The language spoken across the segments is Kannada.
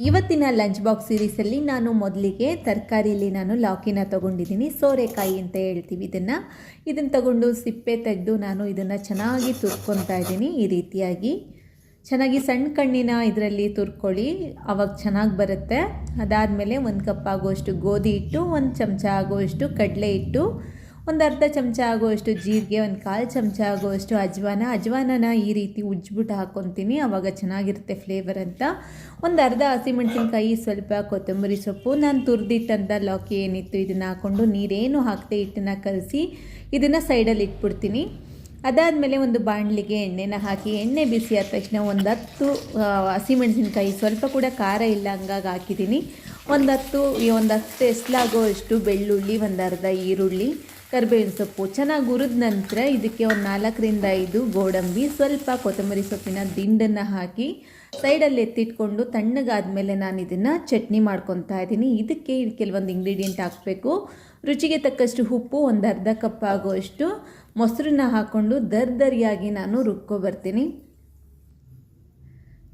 ಇವತ್ತಿನ ಲಂಚ್ ಬಾಕ್ಸ್ ಸೀರೀಸಲ್ಲಿ ನಾನು ಮೊದಲಿಗೆ ತರಕಾರಿಯಲ್ಲಿ ನಾನು ಲಾಕಿನ ತೊಗೊಂಡಿದ್ದೀನಿ. ಸೋರೆಕಾಯಿ ಅಂತ ಹೇಳ್ತೀವಿ ಇದನ್ನು ತಗೊಂಡು ಸಿಪ್ಪೆ ತೆಗೆದು ನಾನು ಇದನ್ನು ಚೆನ್ನಾಗಿ ತುರ್ಕೊತಾ ಇದ್ದೀನಿ. ಈ ರೀತಿಯಾಗಿ ಚೆನ್ನಾಗಿ ಸಣ್ಣ ಕಣ್ಣಿನ ಇದರಲ್ಲಿ ತುರ್ಕೊಳ್ಳಿ, ಆವಾಗ ಚೆನ್ನಾಗಿ ಬರುತ್ತೆ. ಅದಾದಮೇಲೆ 1 ಕಪ್ ಆಗುವಷ್ಟು ಗೋಧಿ ಹಿಟ್ಟು, 1 ಚಮಚ ಆಗುವಷ್ಟು ಕಡಲೆ ಹಿಟ್ಟು, ಒಂದು ಅರ್ಧ ಚಮಚ ಆಗುವಷ್ಟು ಜೀರಿಗೆ, 1/4 ಚಮಚ ಆಗುವಷ್ಟು ಅಜ್ವಾನನ ಈ ರೀತಿ ಉಜ್ಜಿಬಿಟ್ಟು ಹಾಕ್ಕೊತೀನಿ, ಆವಾಗ ಚೆನ್ನಾಗಿರುತ್ತೆ ಫ್ಲೇವರ್ ಅಂತ. ಒಂದು ಅರ್ಧ ಹಸಿಮೆಣಸಿನ್ಕಾಯಿ, ಸ್ವಲ್ಪ ಕೊತ್ತಂಬರಿ ಸೊಪ್ಪು, ನಾನು ತುರಿದಿಟ್ಟಂಥ ಲೌಕಿ ಏನಿತ್ತು ಇದನ್ನು ಹಾಕ್ಕೊಂಡು ನೀರೇನು ಹಾಕದೆ ಹಿಟ್ಟನ್ನು ಕಲಸಿ ಇದನ್ನು ಸೈಡಲ್ಲಿ ಇಟ್ಬಿಡ್ತೀನಿ. ಅದಾದಮೇಲೆ ಒಂದು ಬಾಣಲಿಗೆ ಎಣ್ಣೆನ ಹಾಕಿ, ಎಣ್ಣೆ ಬಿಸಿ ಆದ ತಕ್ಷಣ ಒಂದು 10 ಹಸಿಮೆಣಸಿನ್ಕಾಯಿ, ಸ್ವಲ್ಪ ಕೂಡ ಖಾರ ಇಲ್ಲ ಹಂಗಾಗಿ ಹಾಕಿದ್ದೀನಿ. ಒಂದು 10 ಎಸ್ಲಾಗುವಷ್ಟು ಬೆಳ್ಳುಳ್ಳಿ, ಒಂದು ಅರ್ಧ ಈರುಳ್ಳಿ, ಕರಿಬೇವಿನ ಸೊಪ್ಪು ಚೆನ್ನಾಗಿ ಹುರಿದ ನಂತರ ಇದಕ್ಕೆ ಒಂದು 4ರಿಂದ 5 ಗೋಡಂಬಿ, ಸ್ವಲ್ಪ ಕೊತ್ತಂಬರಿ ಸೊಪ್ಪಿನ ದಿಂಡನ್ನು ಹಾಕಿ ಸೈಡಲ್ಲಿ ಎತ್ತಿಟ್ಕೊಂಡು ತಣ್ಣಗಾದಮೇಲೆ ನಾನು ಇದನ್ನು ಚಟ್ನಿ ಮಾಡ್ಕೊತಾ ಇದ್ದೀನಿ. ಇದಕ್ಕೆ ಕೆಲವೊಂದು ಇಂಗ್ರೀಡಿಯೆಂಟ್ ಹಾಕಬೇಕು. ರುಚಿಗೆ ತಕ್ಕಷ್ಟು ಉಪ್ಪು, ಒಂದು ಅರ್ಧ ಕಪ್ ಆಗುವಷ್ಟು ಮೊಸರನ್ನ ಹಾಕ್ಕೊಂಡು ದರ್ದರಿಯಾಗಿ ನಾನು ರುಬ್ಕೊಬರ್ತೀನಿ.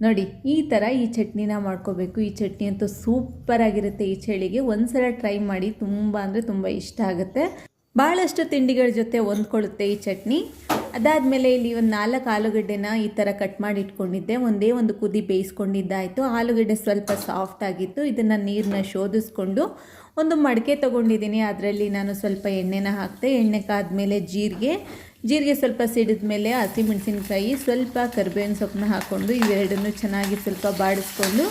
ನೋಡಿ, ಈ ಥರ ಈ ಚಟ್ನಿನ ಮಾಡ್ಕೋಬೇಕು. ಈ ಚಟ್ನಿ ಅಂತೂ ಸೂಪರಾಗಿರುತ್ತೆ. ಈ ಚಳಿಗೆ ಒಂದು ಸಲ ಟ್ರೈ ಮಾಡಿ, ತುಂಬ ಅಂದರೆ ತುಂಬ ಇಷ್ಟ ಆಗುತ್ತೆ. ಭಾಳಷ್ಟು ತಿಂಡಿಗಳ ಜೊತೆ ಹೊಂದ್ಕೊಳ್ಳುತ್ತೆ ಈ ಚಟ್ನಿ. ಅದಾದಮೇಲೆ ಇಲ್ಲಿ ಒಂದು 4 ಆಲೂಗಡ್ಡೆನ ಈ ಥರ ಕಟ್ ಮಾಡಿ ಇಟ್ಕೊಂಡಿದ್ದೆ. ಒಂದೇ ಒಂದು ಕುದಿ ಬೇಯಿಸ್ಕೊಂಡಿದ್ದಾಯಿತು. ಆಲೂಗಡ್ಡೆ ಸ್ವಲ್ಪ ಸಾಫ್ಟ್ ಆಗಿತ್ತು. ಇದನ್ನು ನೀರನ್ನ ಶೋಧಿಸ್ಕೊಂಡು ಒಂದು ಮಡಕೆ ತೊಗೊಂಡಿದ್ದೀನಿ. ಅದರಲ್ಲಿ ನಾನು ಸ್ವಲ್ಪ ಎಣ್ಣೆನ ಹಾಕಿದೆ. ಎಣ್ಣೆ ಕಾದ್ಮೇಲೆ ಜೀರಿಗೆ ಸ್ವಲ್ಪ ಸಿಡಿದ ಮೇಲೆ ಹಸಿಮೆಣಸಿನ್ಕಾಯಿ, ಸ್ವಲ್ಪ ಕರಿಬೇವಿನ ಸೊಪ್ಪನ್ನ ಹಾಕ್ಕೊಂಡು ಇವೆರಡನ್ನೂ ಚೆನ್ನಾಗಿ ಸ್ವಲ್ಪ ಬಾಡಿಸ್ಕೊಂಡು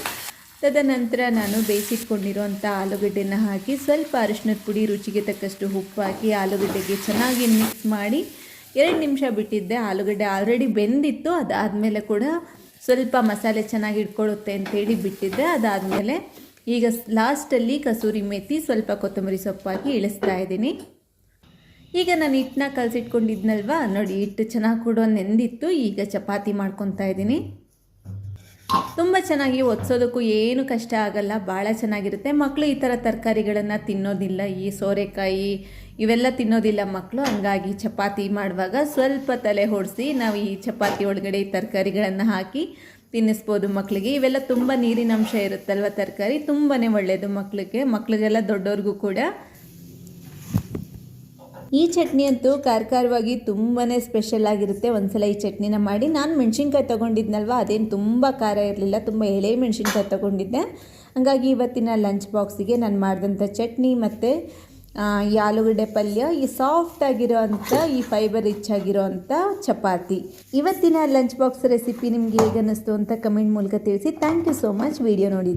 ತದನಂತರ ನಾನು ಬೇಯಿಸಿಟ್ಕೊಂಡಿರೋಂಥ ಆಲೂಗಡ್ಡೆನ ಹಾಕಿ ಸ್ವಲ್ಪ ಅರಿಶಿನದ ಪುಡಿ, ರುಚಿಗೆ ತಕ್ಕಷ್ಟು ಉಪ್ಪು ಹಾಕಿ ಆಲೂಗಡ್ಡೆಗೆ ಚೆನ್ನಾಗಿ ಮಿಕ್ಸ್ ಮಾಡಿ 2 ನಿಮಿಷ ಬಿಟ್ಟಿದ್ದೆ. ಆಲೂಗಡ್ಡೆ ಆಲ್ರೆಡಿ ಬೆಂದಿತ್ತು. ಅದಾದಮೇಲೆ ಕೂಡ ಸ್ವಲ್ಪ ಮಸಾಲೆ ಚೆನ್ನಾಗಿ ಇಟ್ಕೊಳ್ಳುತ್ತೆ ಅಂತೇಳಿ ಬಿಟ್ಟಿದ್ದೆ. ಅದಾದಮೇಲೆ ಈಗ ಲಾಸ್ಟಲ್ಲಿ ಕಸೂರಿ ಮೇಥಿ, ಸ್ವಲ್ಪ ಕೊತ್ತಂಬರಿ ಸೊಪ್ಪು ಹಾಕಿ ಇಳಿಸ್ತಾ ಇದ್ದೀನಿ. ಈಗ ನಾನು ಹಿಟ್ಟನ್ನ ಕಲಸಿಟ್ಕೊಂಡಿದ್ನಲ್ವ, ನೋಡಿ ಹಿಟ್ಟು ಚೆನ್ನಾಗಿ ಕೂಡ ನೆಂದಿತ್ತು. ಈಗ ಚಪಾತಿ ಮಾಡ್ಕೊತಾ ಇದ್ದೀನಿ. ತುಂಬ ಚೆನ್ನಾಗಿ ಒತ್ಸೋದಕ್ಕೂ ಏನು ಕಷ್ಟ ಆಗಲ್ಲ, ಭಾಳ ಚೆನ್ನಾಗಿರುತ್ತೆ. ಮಕ್ಕಳು ಈ ಥರ ತರಕಾರಿಗಳನ್ನು ತಿನ್ನೋದಿಲ್ಲ, ಈ ಸೋರೆಕಾಯಿ ಇವೆಲ್ಲ ತಿನ್ನೋದಿಲ್ಲ ಮಕ್ಕಳು. ಹಂಗಾಗಿ ಚಪಾತಿ ಮಾಡುವಾಗ ಸ್ವಲ್ಪ ತಲೆ ಹೊಡಿಸಿ ನಾವು ಈ ಚಪಾತಿ ಒಳಗಡೆ ಈ ತರಕಾರಿಗಳನ್ನು ಹಾಕಿ ತಿನ್ನಿಸ್ಬೋದು ಮಕ್ಕಳಿಗೆ. ಇವೆಲ್ಲ ತುಂಬ ನೀರಿನ ಅಂಶ ಇರುತ್ತಲ್ವ, ತರಕಾರಿ ತುಂಬಾ ಒಳ್ಳೆಯದು ಮಕ್ಕಳಿಗೆಲ್ಲ ದೊಡ್ಡವ್ರಿಗೂ ಕೂಡ. ಈ ಚಟ್ನಿ ಅಂತೂ ಖಾರವಾಗಿ ತುಂಬಾ ಸ್ಪೆಷಲ್ ಆಗಿರುತ್ತೆ. ಒಂದ್ಸಲ ಈ ಚಟ್ನಿನ ಮಾಡಿ. ನಾನು ಮೆಣಸಿನ್ಕಾಯಿ ತೊಗೊಂಡಿದ್ನಲ್ವ, ಅದೇನು ತುಂಬ ಖಾರ ಇರಲಿಲ್ಲ, ತುಂಬ ಎಳೆ ಮೆಣಸಿನ್ಕಾಯಿ ತೊಗೊಂಡಿದ್ದೆ. ಹಾಗಾಗಿ ಇವತ್ತಿನ ಲಂಚ್ ಬಾಕ್ಸಿಗೆ ನಾನು ಮಾಡಿದಂಥ ಚಟ್ನಿ ಮತ್ತು ಈ ಆಲೂಗಡ್ಡೆ ಪಲ್ಯ, ಈ ಸಾಫ್ಟ್ ಆಗಿರೋ ಅಂಥ, ಈ ಫೈಬರ್ ರಿಚ್ ಆಗಿರೋ ಅಂಥ ಚಪಾತಿ. ಇವತ್ತಿನ ಲಂಚ್ ಬಾಕ್ಸ್ ರೆಸಿಪಿ ನಿಮಗೆ ಹೇಗೆ ಅನ್ನಿಸ್ತು ಅಂತ ಕಮೆಂಟ್ ಮೂಲಕ ತಿಳಿಸಿ. Thank you so much video ನೋಡಿ.